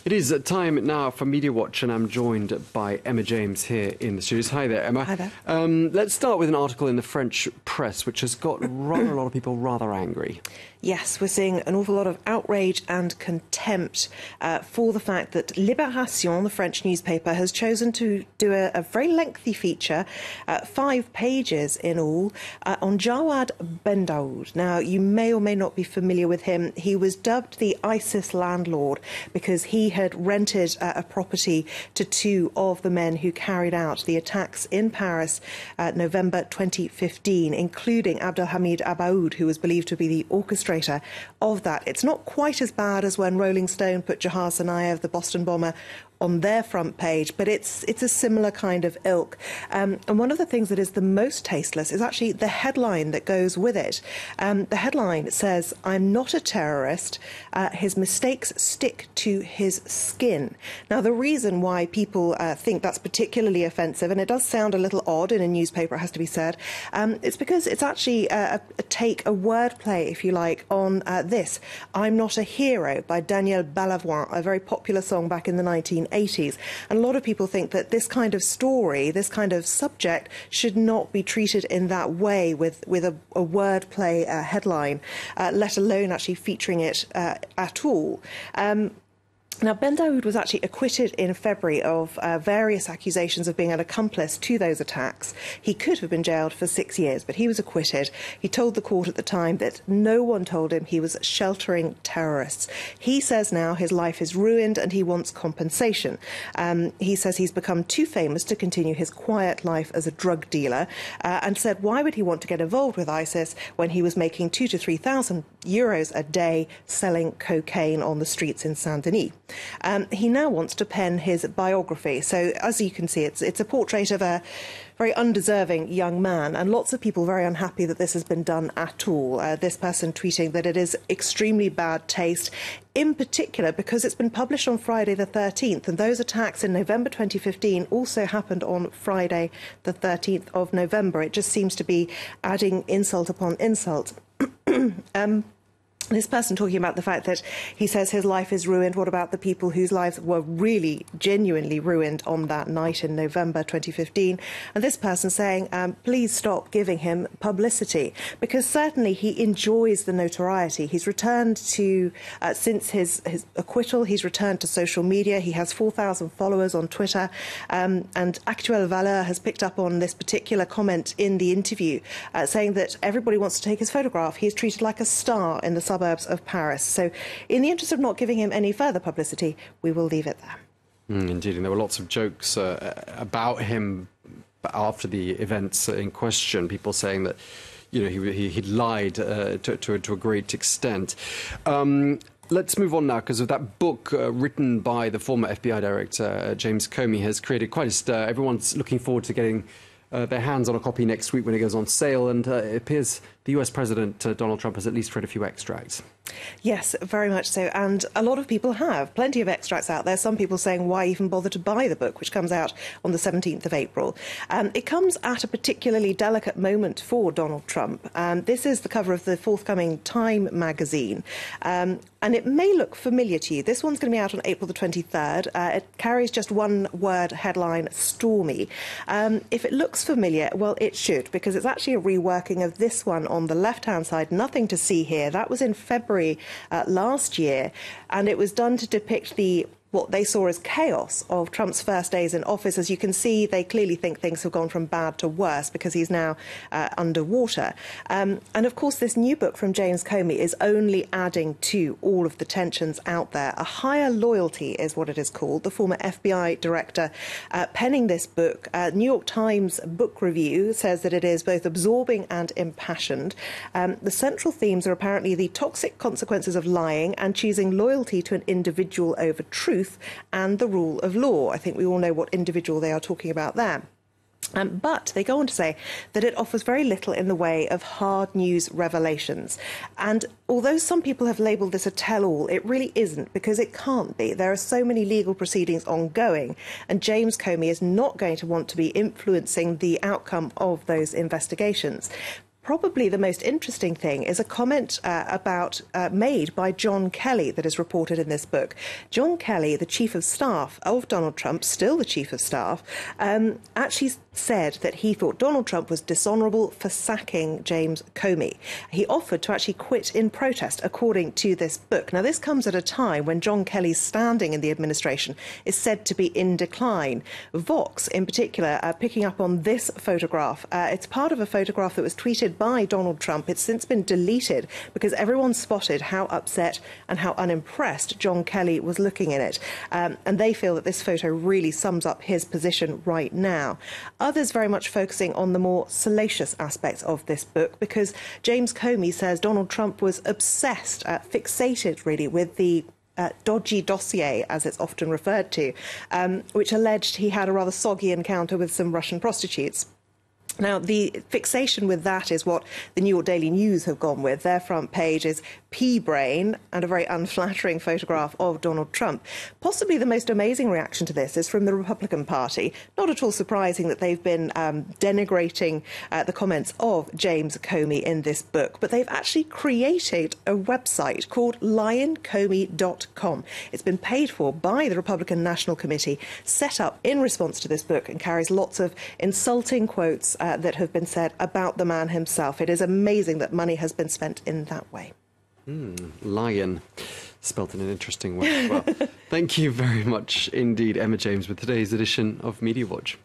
It is time now for Media Watch, and I'm joined by Emma James here in the studios. Hi there, Emma. Hi there. Let's start with an article in the French press, which has got rather a lot of people rather angry. Yes, we're seeing an awful lot of outrage and contempt for the fact that Libération, the French newspaper, has chosen to do a very lengthy feature, 5 pages in all, on Jawad Bendaoud. Now, you may or may not be familiar with him. He was dubbed the ISIS landlord because he had rented a property to 2 of the men who carried out the attacks in Paris November 2015, including Abdelhamid Abaoud, who was believed to be the orchestrator of that. It's not quite as bad as when Rolling Stone put Jahar Tsarnaev, the Boston bomber, on their front page, but it's a similar kind of ilk. And one of the things that is the most tasteless is actually the headline that goes with it. The headline says, "I'm not a terrorist. His mistakes stick to his skin." Now, the reason why people think that's particularly offensive, and it does sound a little odd in a newspaper, it has to be said, it's because it's actually a wordplay, if you like, on this. "I'm Not a Hero" by Daniel Balavoine, a very popular song back in the 1980s. And a lot of people think that this kind of story, this kind of subject, should not be treated in that way with a wordplay headline, let alone actually featuring it at all. Now, Bendaoud was actually acquitted in February of various accusations of being an accomplice to those attacks. He could have been jailed for 6 years, but he was acquitted. He told the court at the time that no one told him he was sheltering terrorists. He says now his life is ruined and he wants compensation. He says he's become too famous to continue his quiet life as a drug dealer, and said why would he want to get involved with ISIS when he was making 2,000 to 3,000 euros a day selling cocaine on the streets in Saint-Denis. He now wants to pen his biography. So, as you can see, it's a portrait of a very undeserving young man, and lots of people very unhappy that this has been done at all. This person tweeting that it is extremely bad taste, in particular because it's been published on Friday the 13th, and those attacks in November 2015 also happened on Friday the 13th of November. It just seems to be adding insult upon insult. This person talking about the fact that he says his life is ruined. What about the people whose lives were really, genuinely ruined on that night in November 2015? And this person saying, please stop giving him publicity, because certainly he enjoys the notoriety. He's returned to, since his acquittal, he's returned to social media. He has 4,000 followers on Twitter. And Actuelle Valeur has picked up on this particular comment in the interview, saying that everybody wants to take his photograph. He is treated like a star in the suburbs of Paris. So, in the interest of not giving him any further publicity, we will leave it there. Indeed, and there were lots of jokes about him after the events in question. People saying that, you know, he'd lied to a great extent. Let's move on now, because of that book written by the former FBI director James Comey has created quite a stir. Everyone's looking forward to getting their hands on a copy next week when it goes on sale, and it appears the US President Donald Trump has at least read a few extracts. Yes, very much so. And a lot of people have. Plenty of extracts out there. Some people saying, why even bother to buy the book, which comes out on the 17th of April. It comes at a particularly delicate moment for Donald Trump. This is the cover of the forthcoming Time magazine. And it may look familiar to you. This one's going to be out on April the 23rd. It carries just one word headline, stormy. If it looks familiar, well, it should, because it's actually a reworking of this one on the left-hand side. Nothing to see here. That was in February last year, and it was done to depict what they saw as chaos of Trump's first days in office. As you can see, they clearly think things have gone from bad to worse because he's now underwater. And of course, this new book from James Comey is only adding to all of the tensions out there. A Higher Loyalty is what it is called. The former FBI director penning this book. New York Times book review says that it is both absorbing and impassioned. The central themes are apparently the toxic consequences of lying and choosing loyalty to an individual over truth and the rule of law. I think we all know what individual they are talking about there. But they go on to say that it offers very little in the way of hard news revelations. And although some people have labelled this a tell-all, it really isn't, because it can't be. There are so many legal proceedings ongoing, and James Comey is not going to want to be influencing the outcome of those investigations. Probably the most interesting thing is a comment made by John Kelly that is reported in this book. John Kelly, the Chief of Staff of Donald Trump, still the Chief of Staff, actually said that he thought Donald Trump was dishonourable for sacking James Comey. He offered to actually quit in protest, according to this book. Now, this comes at a time when John Kelly's standing in the administration is said to be in decline. Vox, in particular, picking up on this photograph. It's part of a photograph that was tweeted by Donald Trump. It's since been deleted because everyone spotted how upset and how unimpressed John Kelly was looking in it. And they feel that this photo really sums up his position right now. Others very much focusing on the more salacious aspects of this book, because James Comey says Donald Trump was obsessed, fixated really with the dodgy dossier, as it's often referred to, which alleged he had a rather soggy encounter with some Russian prostitutes. Now, the fixation with that is what the New York Daily News have gone with. Their front page is pea-brain and a very unflattering photograph of Donald Trump. Possibly the most amazing reaction to this is from the Republican Party. Not at all surprising that they've been denigrating the comments of James Comey in this book, but they've actually created a website called lioncomey.com. It's been paid for by the Republican National Committee, set up in response to this book, and carries lots of insulting quotes that have been said about the man himself. It is amazing that money has been spent in that way. Lion, spelt in an interesting way as well. Thank you very much indeed, Emma James, with today's edition of Media Watch.